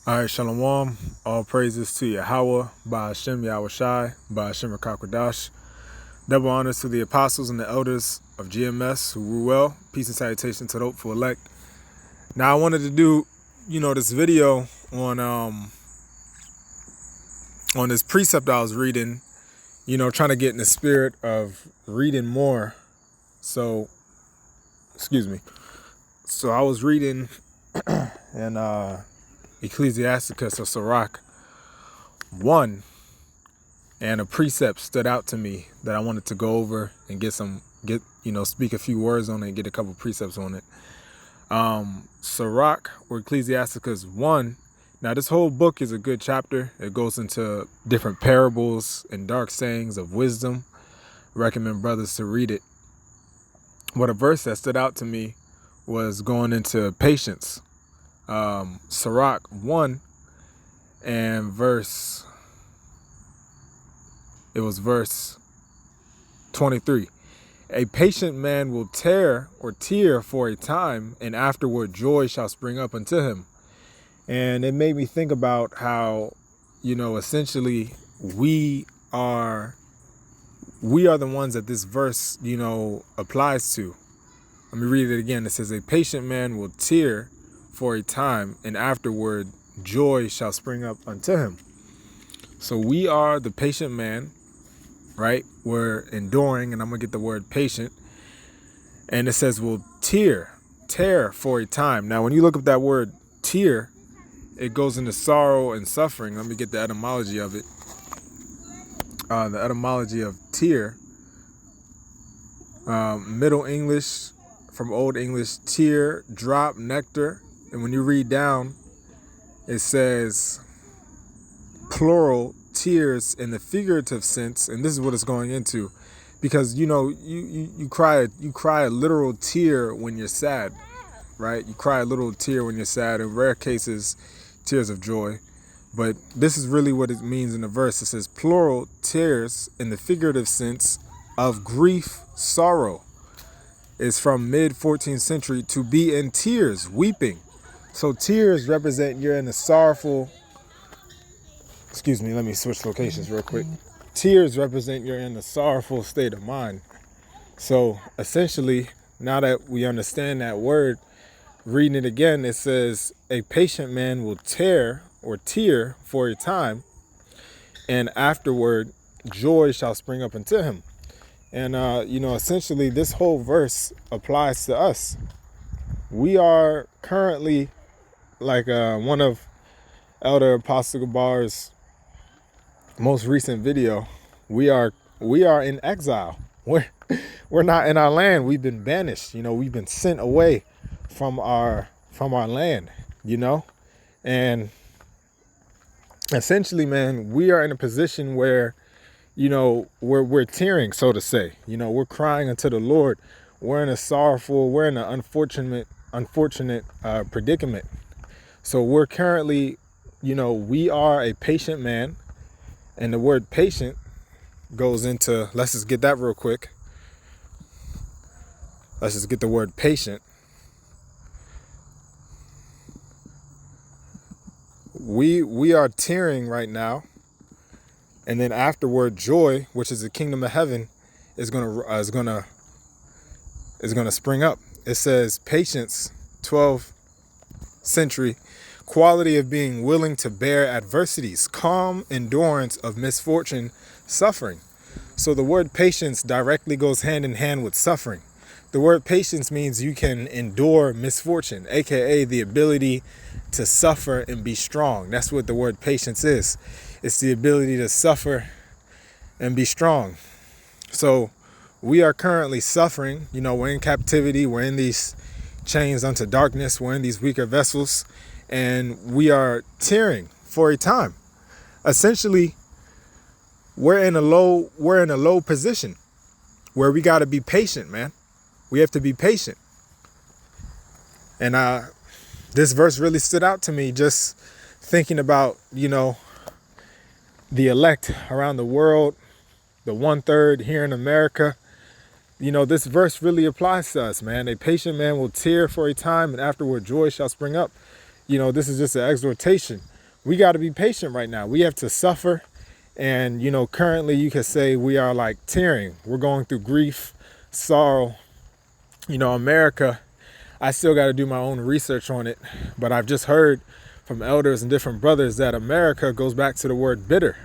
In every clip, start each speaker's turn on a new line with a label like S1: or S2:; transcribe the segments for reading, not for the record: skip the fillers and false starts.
S1: All right, Shalom. All praises to Yahweh, by Hashem Yahweh Shai, by Hashem Rakakwadash. Double honors to the apostles and the elders of GMS who rule well. Peace and salutation to the hopeful elect. Now, I wanted to do, this video on this precept I was reading, trying to get in the spirit of reading more. So, excuse me. So I was reading in Ecclesiasticus or Srirach 1, and a precept stood out to me that I wanted to go over and speak a few words on it and get a couple precepts on it. Srirach or Ecclesiasticus 1. Now, this whole book is a good chapter. It goes into different parables and dark sayings of wisdom. I recommend brothers to read it. But a verse that stood out to me was going into patience. Srirach 1 and verse 23. A patient man will tear for a time, and afterward joy shall spring up unto him. And it made me think about how, essentially we are the ones that this verse, applies to. Let me read it again. It says, a patient man will tear for a time, and afterward joy shall spring up unto him. So we are the patient man, right? We're enduring, and I'm going to get the word patient. And it says we'll tear for a time. Now, when you look up that word tear, it goes into sorrow and suffering. Let me get the etymology of it. The etymology of tear. Middle English, from Old English, tear, drop, nectar. And when you read down, it says plural tears in the figurative sense, and this is what it's going into, because you cry a literal tear when you're sad, right? You cry a little tear when you're sad. In rare cases, tears of joy, but this is really what it means in the verse. It says plural tears in the figurative sense of grief, sorrow. It's from mid 14th century, to be in tears, weeping. So tears represent you're in a sorrowful, excuse me, let me switch locations real quick. Tears represent you're in a sorrowful state of mind. So essentially, now that we understand that word, reading it again, it says a patient man will tear for a time, and afterward joy shall spring up unto him. And, essentially this whole verse applies to us. We are currently, like one of Elder Apostle Gabar's most recent video, we are in exile. We're not in our land. We've been banished. We've been sent away from our land. And essentially, man, we are in a position where, we're tearing, so to say. We're crying unto the Lord. We're in an unfortunate predicament. So we're currently, we are a patient man, and the word patient goes into, let's just get that real quick. Let's just get the word patient. We are tearing right now, and then afterward joy, which is the kingdom of heaven, is gonna spring up. It says patience, 12th century, quality of being willing to bear adversities, calm endurance of misfortune, suffering. So the word patience directly goes hand in hand with suffering. The word patience means you can endure misfortune, aka the ability to suffer and be strong. That's what the word patience is. It's the ability to suffer and be strong. So we are currently suffering. We're in captivity. We're in these chains unto darkness. We're in these weaker vessels, and we are tearing for a time. Essentially, we're in a low position where we got to be patient, man. We have to be patient. And this verse really stood out to me, just thinking about, the elect around the world, the 1/3 here in America. This verse really applies to us, man. A patient man will tear for a time, and afterward joy shall spring up. This is just an exhortation. we got to be patient right now. We have to suffer. And, currently you could say we are like tearing. We're going through grief, sorrow. America, I still got to do my own research on it. But I've just heard from elders and different brothers that America goes back to the word bitter.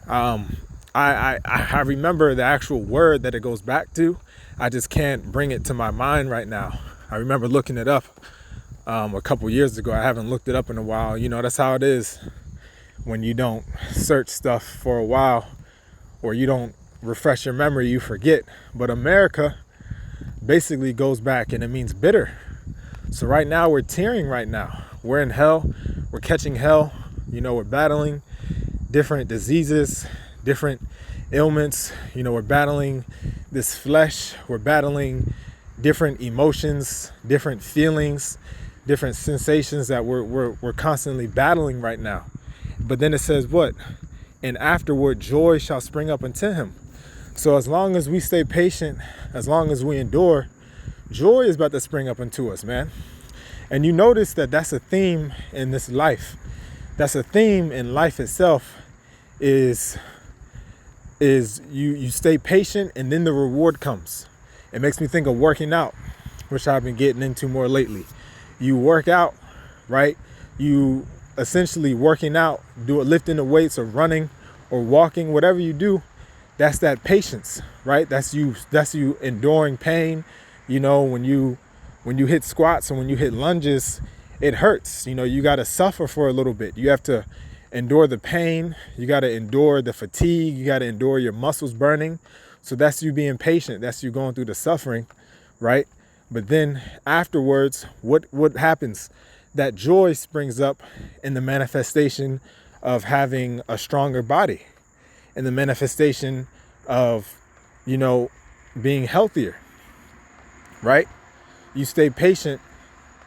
S1: I remember the actual word that it goes back to. I just can't bring it to my mind right now. I remember looking it up a couple years ago. I haven't looked it up in a while. That's how it is when you don't search stuff for a while, or you don't refresh your memory, you forget. But America basically goes back, and it means bitter. So right now we're tearing right now. We're in hell. We're catching hell. We're battling different diseases, different ailments. We're battling this flesh. We're battling different emotions, different feelings, different sensations that we're constantly battling right now. But then it says what? And afterward, joy shall spring up unto him. So as long as we stay patient, as long as we endure, joy is about to spring up unto us, man. And you notice that that's a theme in this life. That's a theme in life itself, is you stay patient and then the reward comes. It makes me think of working out, which I've been getting into more lately. You work out, right? You essentially working out, lifting the weights or running or walking, whatever you do, that's that patience, right? That's you enduring pain. When you hit squats and when you hit lunges, it hurts. You got to suffer for a little bit. You have to endure the pain. You got to endure the fatigue. You got to endure your muscles burning. So that's you being patient. That's you going through the suffering, right? But then afterwards, what happens? That joy springs up in the manifestation of having a stronger body, in the manifestation of, being healthier, right? You stay patient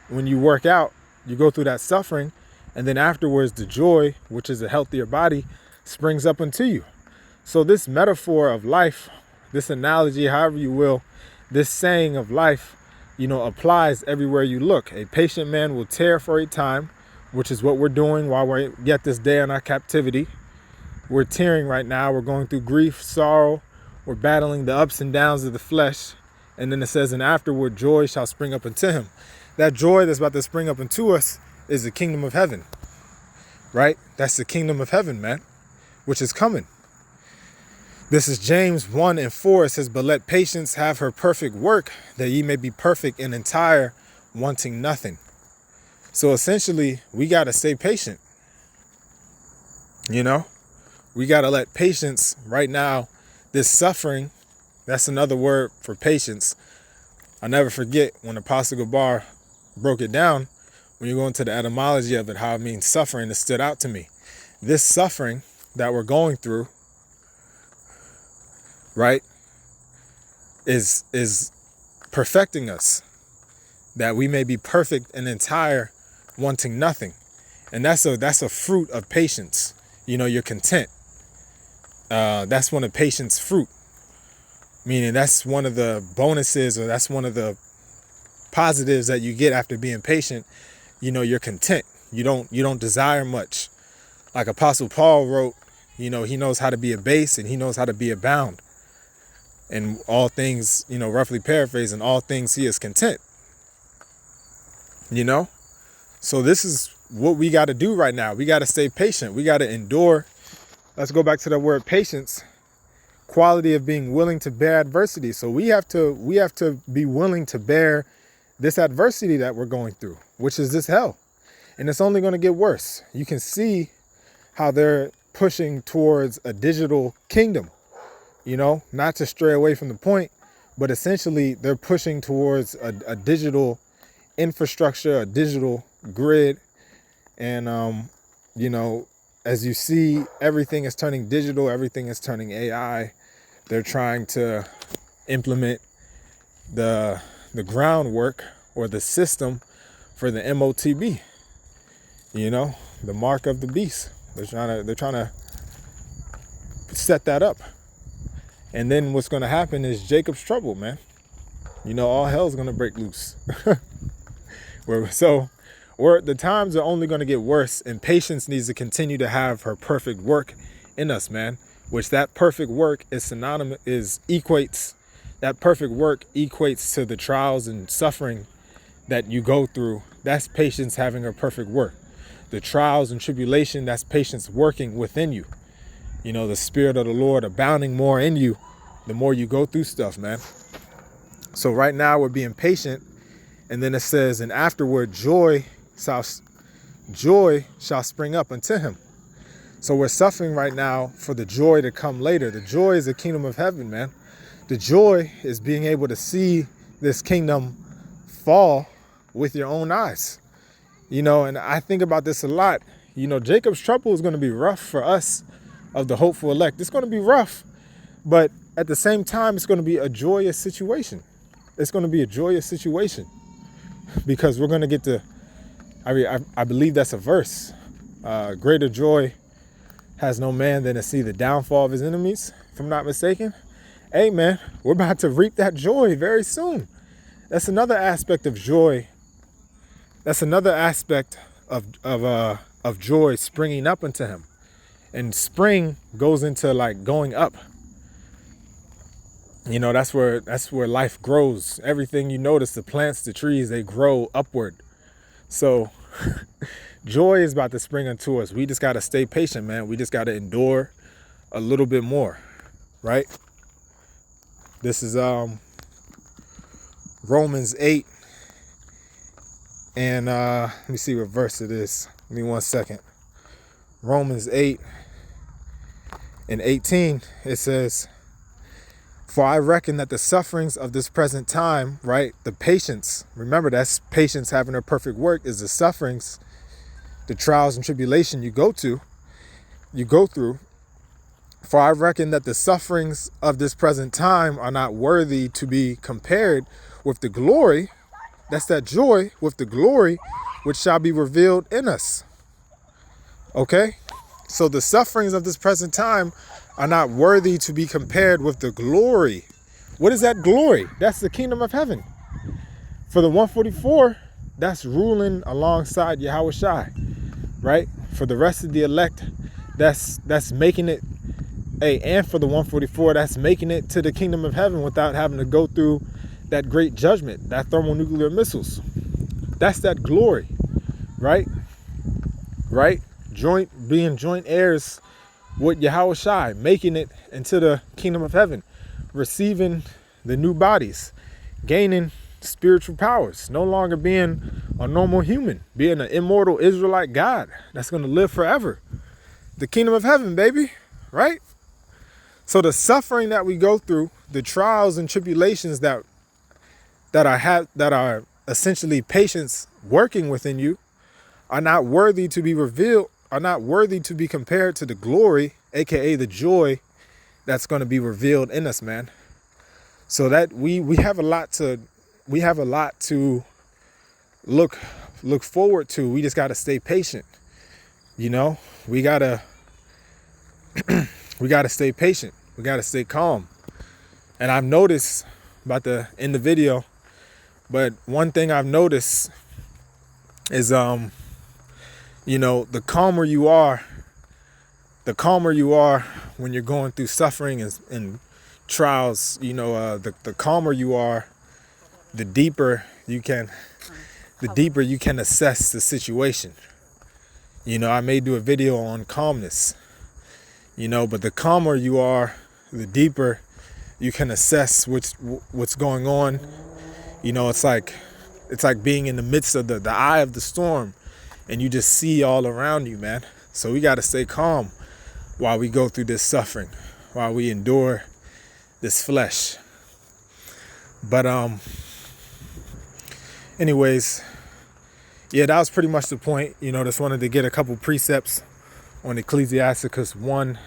S1: when you work out, you go through that suffering, and then afterwards the joy, which is a healthier body, springs up into you. So this metaphor of life, this analogy, however you will, this saying of life, applies everywhere you look. A patient man will tear for a time, which is what we're doing while we're yet this day in our captivity. We're tearing right now. We're going through grief, sorrow. We're battling the ups and downs of the flesh. And then it says, and afterward, joy shall spring up unto him. That joy that's about to spring up into us is the kingdom of heaven, right? That's the kingdom of heaven, man, which is coming. This is James 1:4. It says, but let patience have her perfect work, that ye may be perfect and entire, wanting nothing. So essentially, we got to stay patient. We got to let patience right now, this suffering, that's another word for patience. I'll never forget when Apostle Gabar broke it down, when you go into the etymology of it, how it means suffering, it stood out to me. This suffering that we're going through, right, is perfecting us, that we may be perfect and entire, wanting nothing. And that's a fruit of patience. You're content. That's one of patience fruit, meaning that's one of the bonuses, or that's one of the positives that you get after being patient. You're content. You don't desire much. Like Apostle Paul wrote, he knows how to be abased and he knows how to be abound. And all things, roughly paraphrasing, all things he is content. So this is what we got to do right now. We got to stay patient. We got to endure. Let's go back to the word patience. Quality of being willing to bear adversity. So we have to be willing to bear this adversity that we're going through, which is this hell. And it's only going to get worse. You can see how they're pushing towards a digital kingdom, not to stray away from the point, but essentially they're pushing towards a digital infrastructure, a digital grid. And, as you see, everything is turning digital. Everything is turning AI. They're trying to implement the groundwork or the system for the MOTB, the mark of the beast. They're trying to set that up. And then what's going to happen is Jacob's trouble, man. All hell's going to break loose. So Or the times are only going to get worse, and patience needs to continue to have her perfect work in us, man. Which that perfect work is that perfect work equates to the trials and suffering that you go through. That's patience having her perfect work. The trials and tribulation, that's patience working within you. You know, the Spirit of the Lord abounding more in you the more you go through stuff, man. So right now we're being patient. And then it says, and afterward joy shall spring up unto him. So we're suffering right now for the joy to come later. The joy is the kingdom of heaven, man. The joy is being able to see this kingdom fall with your own eyes. You know, and I think about this a lot. You know, Jacob's trouble is going to be rough for us of the hopeful elect. It's going to be rough, but at the same time, it's going to be a joyous situation. It's going to be a joyous situation because we're going to get to, I believe that's a verse. Greater joy has no man than to see the downfall of his enemies, if I'm not mistaken. Hey, man, we're about to reap that joy very soon. That's another aspect of joy. That's another aspect of joy springing up into him. And spring goes into like going up. You know, that's where life grows. Everything you notice, the plants, the trees, they grow upward. So joy is about to spring unto us. We just got to stay patient, man. We just got to endure a little bit more, right? This is Romans 8. And let me see what verse it is. Give me 1 second. Romans 8 and 18, it says, for I reckon that the sufferings of this present time, right, the patience, remember that's patience having her perfect work, is the sufferings, the trials and tribulation you go through. For I reckon that the sufferings of this present time are not worthy to be compared with the glory, that's that joy, with the glory which shall be revealed in us. Okay? So the sufferings of this present time are not worthy to be compared with the glory. What is that glory? That's the kingdom of heaven. For the 144, that's ruling alongside Yahweh Shai, right? For the rest of the elect, that's making it, and for the 144, that's making it to the kingdom of heaven without having to go through that great judgment, that thermonuclear missiles. That's that glory, right? Right? Being joint heirs with Yahweh Shai, making it into the kingdom of heaven, receiving the new bodies, gaining spiritual powers, no longer being a normal human, being an immortal Israelite God that's going to live forever. The kingdom of heaven, baby, right? So the suffering that we go through, the trials and tribulations that are essentially patience working within you, are not worthy to be revealed, are not worthy to be compared to the glory, aka the joy that's going to be revealed in us, man. So that we have a lot to look forward to. We just got to stay patient. You know, we got to stay patient. We got to stay calm. And I've noticed about to end the video, but one thing I've noticed is you know, the calmer you are when you're going through suffering and trials, you know, the calmer you are, the deeper you can assess the situation. You know, I may do a video on calmness, you know, but the calmer you are, the deeper you can assess what's going on. You know, it's like being in the midst of the eye of the storm, and you just see all around you, man. So we got to stay calm while we go through this suffering, while we endure this flesh. But anyways, yeah, that was pretty much the point. You know, just wanted to get a couple precepts on Ecclesiasticus 1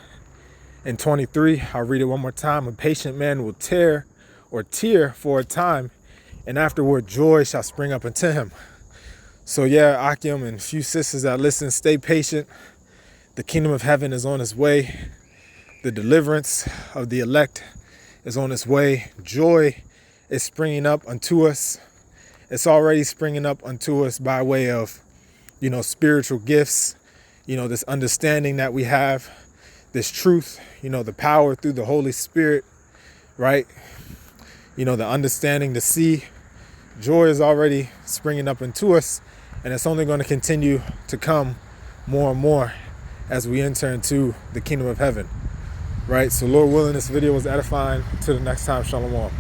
S1: and 23. I'll read it one more time. A patient man will tear for a time, and afterward joy shall spring up unto him. So yeah, Akim and a few sisters that listen, stay patient. The kingdom of heaven is on its way. The deliverance of the elect is on its way. Joy is springing up unto us. It's already springing up unto us by way of spiritual gifts, this understanding that we have, this truth, the power through the Holy Spirit, right? The understanding, to see. Joy is already springing up into us, and it's only going to continue to come more and more as we enter into the kingdom of heaven, right? So Lord willing, this video was edifying. Till the next time, shalom.